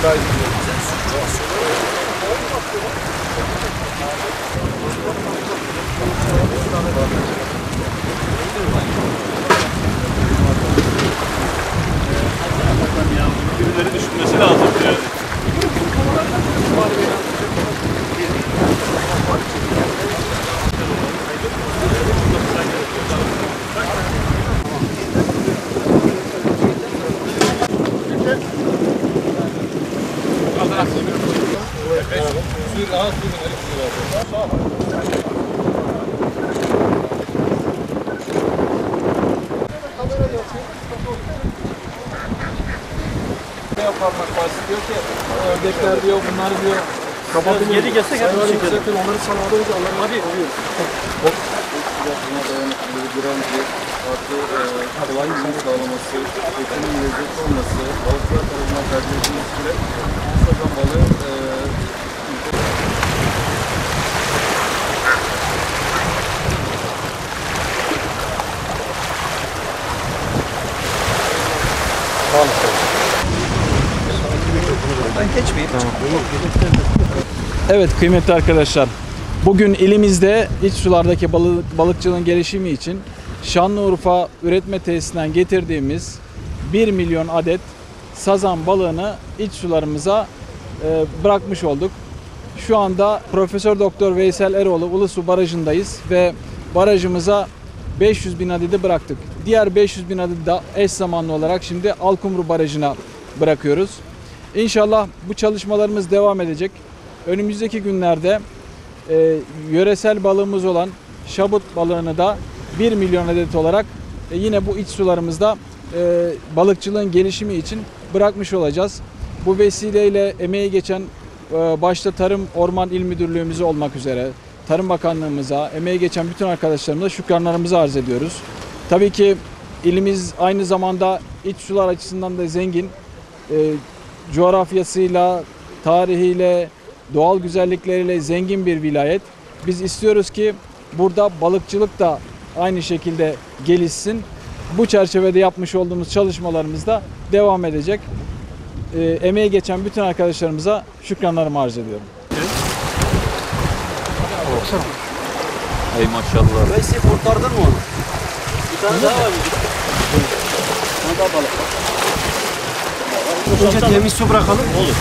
Birileri düşünmesi lazım yani. Parmak bastı diyor ki ördekler diyor, bunlar diyor kapatın. Geri gelsek hep bir şekilde. Onları sağladı önce onları hadi oluyor. Artı kolay iş sağlaması, etinin lezzetli olması, balıklar tarafından tercih edilmesi bile sazan balığı Evet kıymetli arkadaşlar, bugün ilimizde iç sulardaki balıkçılığın gelişimi için Şanlıurfa üretme tesisinden getirdiğimiz 1 milyon adet sazan balığını iç sularımıza bırakmış olduk. Şu anda Profesör Doktor Veysel Eroğlu Ulusu Barajı'ndayız ve barajımıza 500 bin adedi bıraktık. Diğer 500 bin adedi de eş zamanlı olarak şimdi Alkumru Barajı'na bırakıyoruz. İnşallah bu çalışmalarımız devam edecek. Önümüzdeki günlerde yöresel balığımız olan şabut balığını da 1 milyon adet olarak yine bu iç sularımızda balıkçılığın gelişimi için bırakmış olacağız. Bu vesileyle emeği geçen başta Tarım Orman İl Müdürlüğümüzü olmak üzere Tarım Bakanlığımıza, emeği geçen bütün arkadaşlarımıza şükranlarımızı arz ediyoruz. Tabii ki ilimiz aynı zamanda iç sular açısından da zengin. Coğrafyasıyla, tarihiyle, doğal güzellikleriyle zengin bir vilayet. Biz istiyoruz ki burada balıkçılık da aynı şekilde gelişsin. Bu çerçevede yapmış olduğumuz çalışmalarımız da devam edecek. Emeği geçen bütün arkadaşlarımıza şükranlarımı arz ediyorum. Ey maşallah. Veysi kurtardın mı onu? Bir tane daha var. Sana daha balık var. Önce temiz su bırakalım. Olur.